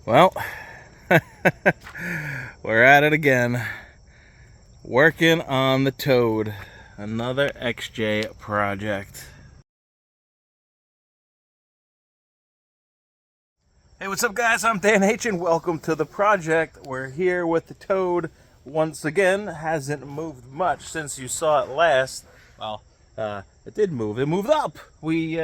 Well, we're at it again. Working on the Toad. Another XJ project. Hey, what's up guys? I'm Dan H and welcome to the project. We're here with the Toad once again. Hasn't moved much since you saw it last. Well, it did move. It moved up. We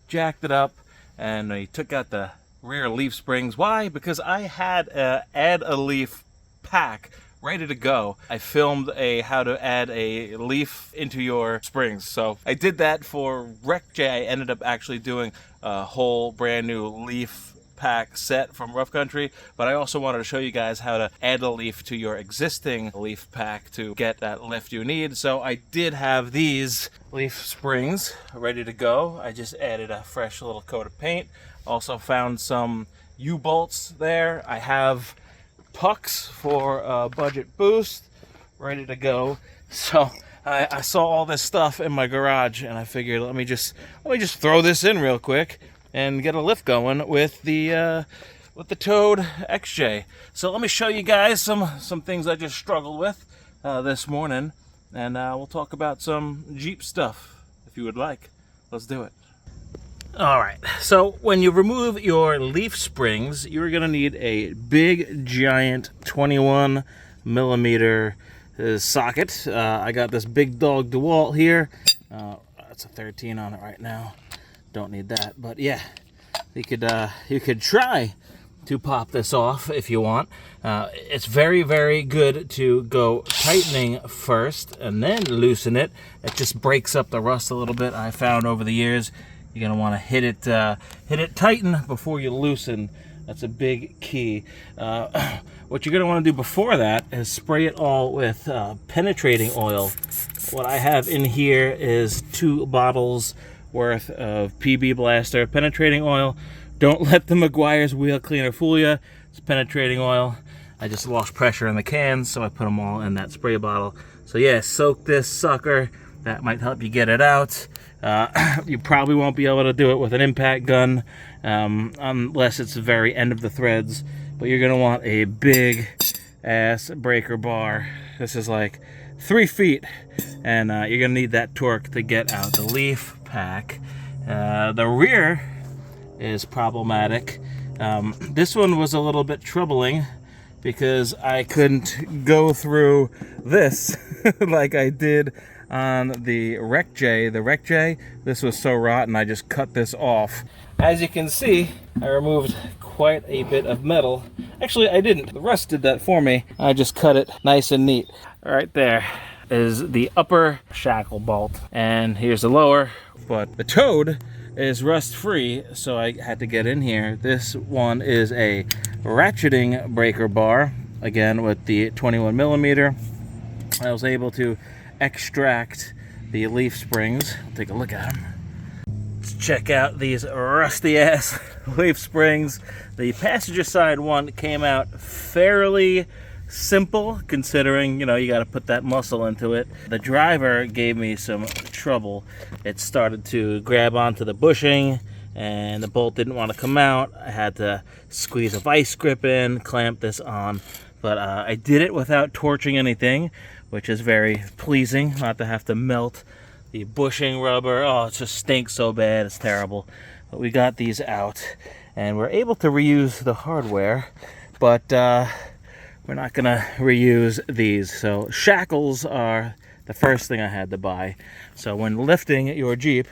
jacked it up and we took out the rear leaf springs. Why? Because I had a add a leaf pack ready to go. I filmed how to add a leaf into your springs. So I did that for Rec J. I ended up actually doing a whole brand new leaf pack set from Rough Country, but I also wanted to show you guys how to add a leaf to your existing leaf pack to get that lift you need. So I did have these leaf springs ready to go. I just added a fresh little coat of paint. Also found some U-bolts there. I have pucks for a budget boost ready to go. So I saw all this stuff in my garage and I figured let me just throw this in real quick and get a lift going with the Toad XJ. So let me show you guys some things I just struggled with this morning, and we'll talk about some Jeep stuff if you would like. Let's do it. All right, so when you remove your leaf springs, you're gonna need a big, giant 21 millimeter socket. I got this big dog DeWalt here. That's a 13 on it right now. Don't need that, but yeah, you could try to pop this off if you want. It's very, very good to go tightening first and then loosen it. It just breaks up the rust a little bit. I found over the years you're gonna want to hit it tighten before you loosen. That's a big key. What you're gonna want to do before that is spray it all with penetrating oil. What I have in here is 2 bottles worth of PB Blaster penetrating oil. Don't let the Meguiar's wheel cleaner fool you. It's penetrating oil. I just lost pressure in the cans, so I put them all in that spray bottle. So yeah, soak this sucker. That might help you get it out. You probably won't be able to do it with an impact gun unless it's the very end of the threads, but you're gonna want a big ass breaker bar. This is like 3 feet, and you're gonna need that torque to get out the leaf pack. The rear is problematic. This one was a little bit troubling because I couldn't go through this like I did on the Rec J. The Rec J, this was so rotten I just cut this off. As you can see, I removed quite a bit of metal. Actually, I didn't. The rust did that for me. I just cut it nice and neat. Right there is the upper shackle bolt, and here's the lower, but the Toad is rust free, so I had to get in here. This one is a ratcheting breaker bar, again with the 21 millimeter. I was able to extract the leaf springs. Take a look at them. Let's check out these rusty ass leaf springs. The passenger side one came out fairly simple, considering you got to put that muscle into it. The driver gave me some trouble. It started to grab onto the bushing and the bolt didn't want to come out. I had to squeeze a vice grip in, clamp this on, but I did it without torching anything, which is very pleasing, not to have to melt the bushing rubber. Oh, it just stinks so bad, it's terrible. But we got these out and we're able to reuse the hardware, but we're not gonna reuse these. So shackles are the first thing I had to buy. So when lifting your Jeep,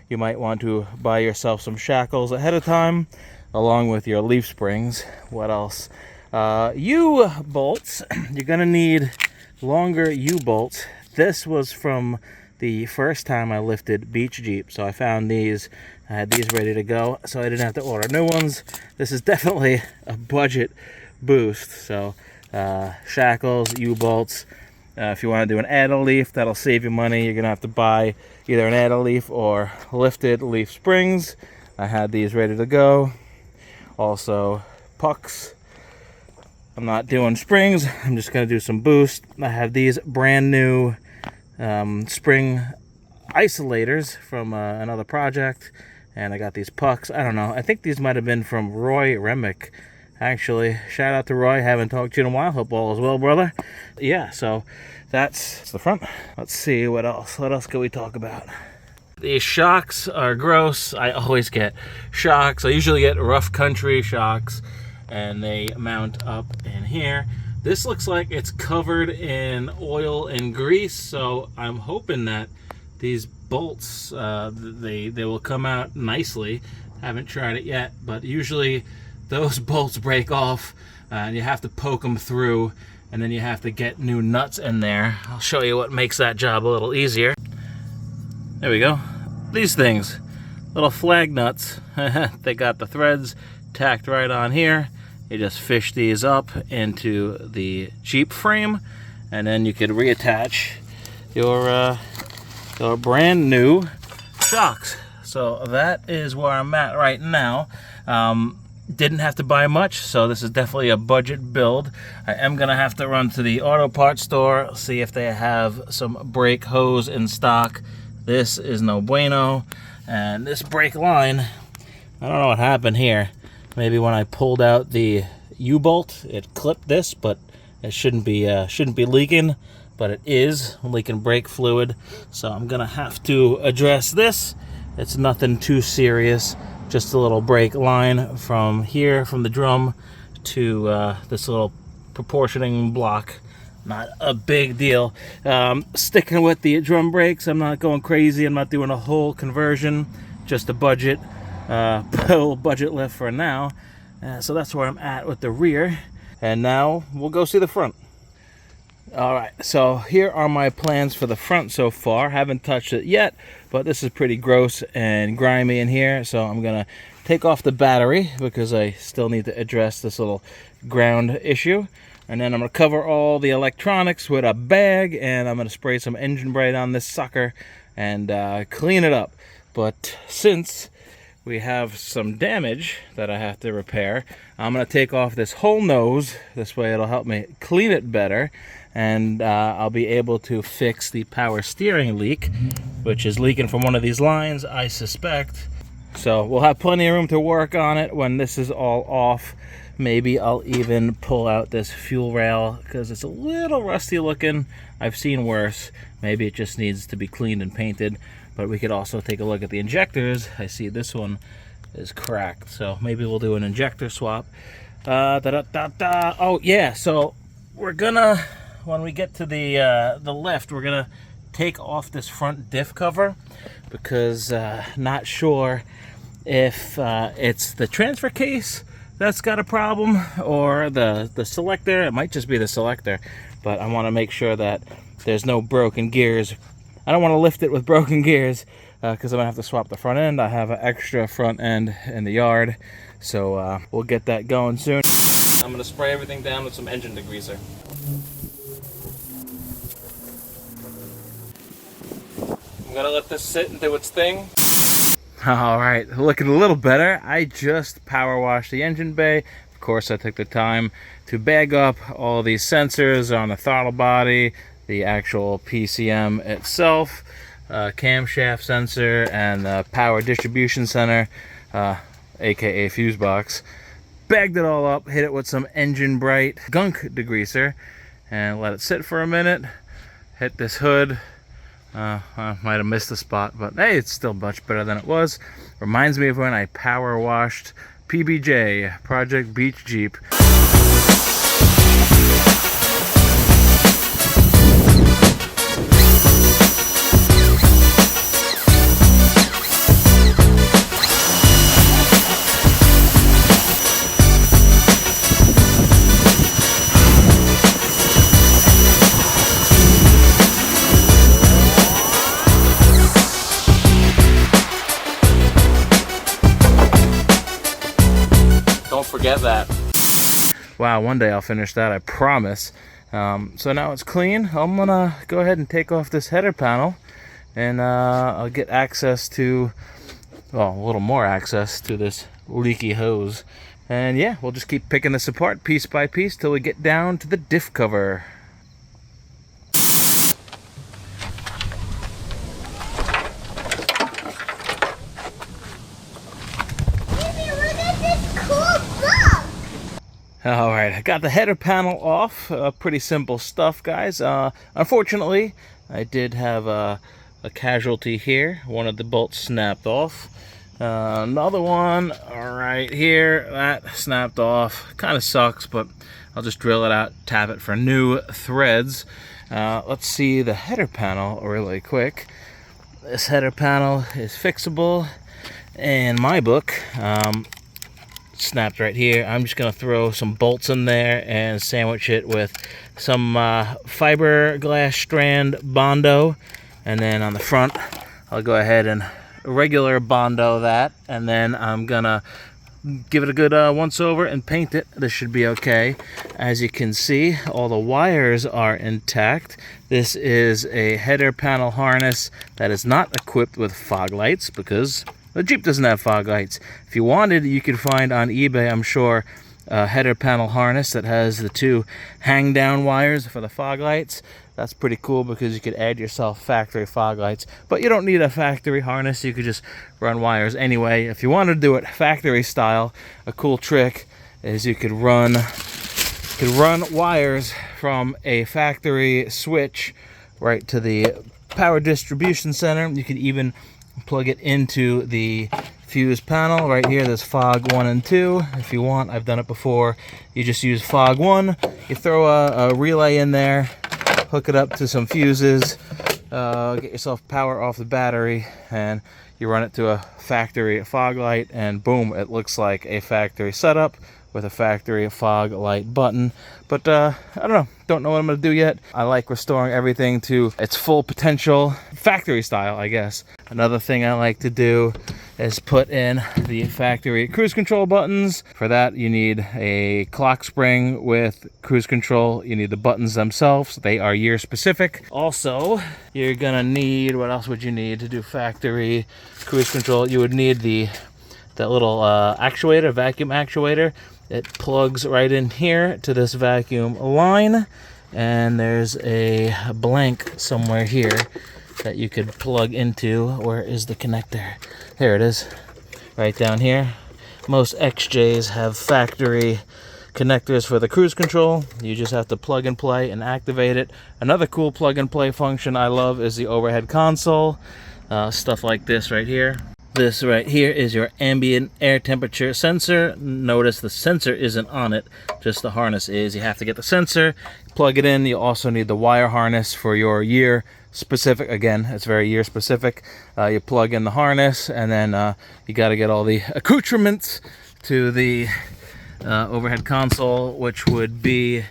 you might want to buy yourself some shackles ahead of time, along with your leaf springs. What else? U-bolts. You're gonna need longer U-bolts. This was from the first time I lifted Beach Jeep, so I found these. I had these ready to go, so I didn't have to order new ones. This is definitely a budget boost. So shackles, U-bolts. If you want to do an add-a-leaf, that'll save you money. You're gonna have to buy either an add-a-leaf or lifted leaf springs. I had these ready to go. Also pucks. I'm not doing springs, I'm just gonna do some boost. I have these brand new spring isolators from another project, and I got these pucks. I don't know, I think these might have been from Roy Remick Actually, shout out to Roy. Haven't talked to you in a while. Hope all is well, brother. Yeah, so that's the front. Let's see what else. What else can we talk about? The shocks are gross. I always get shocks. I usually get rough country shocks, and they mount up in here. This looks like it's covered in oil and grease, so I'm hoping that these bolts, they will come out nicely. Haven't tried it yet, but usually those bolts break off, and you have to poke them through, and then you have to get new nuts in there. I'll show you what makes that job a little easier. There we go. These things, little flag nuts. They got the threads tacked right on here. You just fish these up into the Jeep frame, and then you could reattach your brand new shocks. So that is where I'm at right now. Didn't have to buy much, so this is definitely a budget build. I am gonna have to run to the auto parts store, see if they have some brake hose in stock. This is no bueno. And this brake line, I don't know what happened here. Maybe when I pulled out the U-bolt, it clipped this, but it shouldn't be leaking, but it is leaking brake fluid. So I'm gonna have to address this. It's nothing too serious, just a little brake line from here, from the drum to this little proportioning block. Not a big deal. Sticking with the drum brakes, I'm not going crazy. I'm not doing a whole conversion, just a budget, little budget lift for now. So that's where I'm at with the rear. And now we'll go see the front. All right, so here are my plans for the front so far. Haven't touched it yet, but this is pretty gross and grimy in here. So I'm gonna take off the battery because I still need to address this little ground issue. And then I'm gonna cover all the electronics with a bag, and I'm gonna spray some engine bright on this sucker and clean it up. But since we have some damage that I have to repair, I'm gonna take off this whole nose. This way it'll help me clean it better, and I'll be able to fix the power steering leak, which is leaking from one of these lines, I suspect. So we'll have plenty of room to work on it when this is all off. Maybe I'll even pull out this fuel rail because it's a little rusty looking. I've seen worse. Maybe it just needs to be cleaned and painted. But we could also take a look at the injectors. I see this one is cracked, so maybe we'll do an injector swap. Oh yeah, so we're gonna, when we get to the left, we're gonna take off this front diff cover because not sure if it's the transfer case that's got a problem or the selector. It might just be the selector, but I want to make sure that there's no broken gears. I don't want to lift it with broken gears because I'm gonna have to swap the front end. I have an extra front end in the yard, so we'll get that going soon. I'm gonna spray everything down with some engine degreaser. I'm gonna let this sit and do its thing. All right, looking a little better. I just power washed the engine bay. Of course, I took the time to bag up all these sensors on the throttle body, the actual PCM itself, camshaft sensor, and the power distribution center, aka fuse box. Bagged it all up, hit it with some engine bright gunk degreaser, and let it sit for a minute. Hit this hood. I might have missed the spot, but hey, it's still much better than it was. Reminds me of when I power washed PBJ, Project Beach Jeep. Forget that. Wow, one day I'll finish that, I promise. So now it's clean. I'm gonna go ahead and take off this header panel, and I'll get access to, well, a little more access to this leaky hose. And yeah, we'll just keep picking this apart piece by piece till we get down to the diff cover. All right, I got the header panel off. Pretty simple stuff, guys. Unfortunately, I did have a casualty here. One of the bolts snapped off. Another one right here, that snapped off. Kind of sucks, but I'll just drill it out, tap it for new threads. Let's see the header panel really quick. This header panel is fixable in my book. Snapped right here. I'm just gonna throw some bolts in there and sandwich it with some fiberglass strand Bondo, and then on the front I'll go ahead and regular Bondo that, and then I'm gonna give it a good once over and paint it. This should be okay. As you can see, all the wires are intact. This is a header panel harness that is not equipped with fog lights because the Jeep doesn't have fog lights. If you wanted, you could find on eBay, I'm sure, a header panel harness that has the two hang down wires for the fog lights. That's pretty cool because you could add yourself factory fog lights, but you don't need a factory harness. You could just run wires anyway. If you want to do it factory style, a cool trick is you could run wires from a factory switch right to the power distribution center. You could even plug it into the fuse panel right here. There's fog 1 and 2 if you want. I've done it before. You just use fog 1, you throw a relay in there, hook it up to some fuses, get yourself power off the battery, and you run it to a factory fog light, and boom, it looks like a factory setup with a factory fog light button. But I don't know what I'm gonna do yet. I like restoring everything to its full potential, factory style, I guess. Another thing I like to do is put in the factory cruise control buttons. For that, you need a clock spring with cruise control. You need the buttons themselves. They are year specific. Also, you're gonna need, what else would you need to do factory cruise control? You would need that little actuator, vacuum actuator. It plugs right in here to this vacuum line, and there's a blank somewhere here that you could plug into. Where is the connector? There it is, right down here. Most XJs have factory connectors for the cruise control. You just have to plug and play and activate it. Another cool plug and play function I love is the overhead console. Stuff like this right here. This right here is your ambient air temperature sensor. Notice the sensor isn't on it, just the harness is. You have to get the sensor, plug it in. You also need the wire harness for your year specific. Again, it's very year specific. You plug in the harness, and then you got to get all the accoutrements to the overhead console, which would be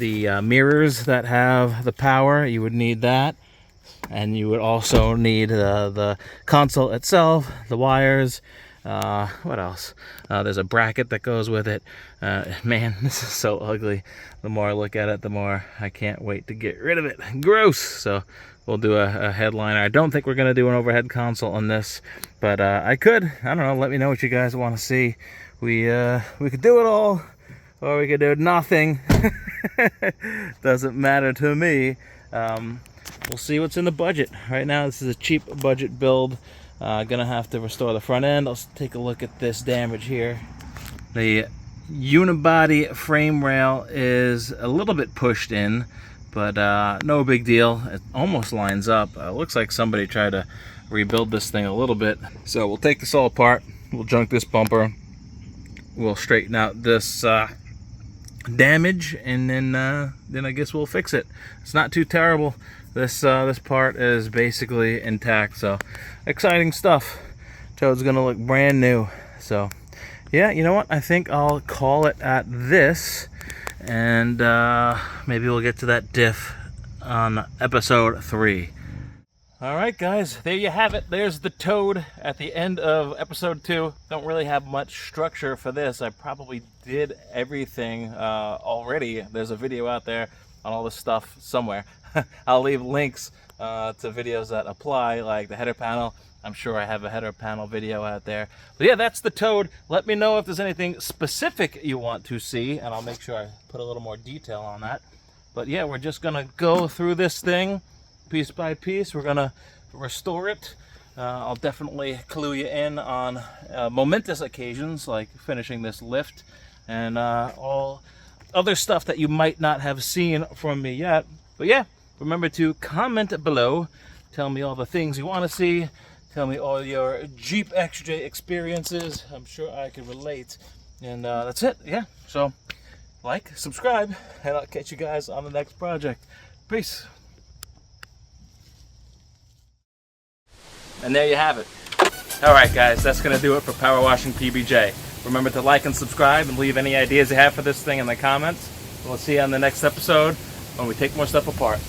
the mirrors that have the power. You would need that. And you would also need the console itself, the wires. What else? There's a bracket that goes with it. Man, this is so ugly. The more I look at it, the more I can't wait to get rid of it. Gross! So we'll do a headliner. I don't think we're going to do an overhead console on this, but I could. I don't know. Let me know what you guys want to see. We could do it all, or we could do nothing. Doesn't matter to me. We'll see what's in the budget. Right now, this is a cheap budget build. Gonna have to restore the front end. Let's take a look at this damage here. The unibody frame rail is a little bit pushed in, but no big deal. It almost lines up. Looks like somebody tried to rebuild this thing a little bit. So we'll take this all apart. We'll junk this bumper. We'll straighten out this damage, and then I guess we'll fix it. It's not too terrible. This part is basically intact, so exciting stuff. Toad's gonna look brand new. So yeah, you know what? I think I'll call it at this, and maybe we'll get to that diff on episode 3. All right, guys, there you have it. There's the Toad at the end of episode 2. Don't really have much structure for this. I probably did everything already. There's a video out there on all this stuff somewhere. I'll leave links to videos that apply, like the header panel. I'm sure I have a header panel video out there. But yeah, that's the Toad. Let me know if there's anything specific you want to see, and I'll make sure I put a little more detail on that. But yeah, we're just gonna go through this thing piece by piece. We're gonna restore it. I'll definitely clue you in on momentous occasions like finishing this lift and all other stuff that you might not have seen from me yet. But yeah, remember to comment below. Tell me all the things you want to see. Tell me all your Jeep XJ experiences. I'm sure I can relate. And that's it. Yeah. So like, subscribe, and I'll catch you guys on the next project. Peace. And there you have it. All right, guys, that's going to do it for Power Washing PBJ. Remember to like and subscribe and leave any ideas you have for this thing in the comments. We'll see you on the next episode when we take more stuff apart.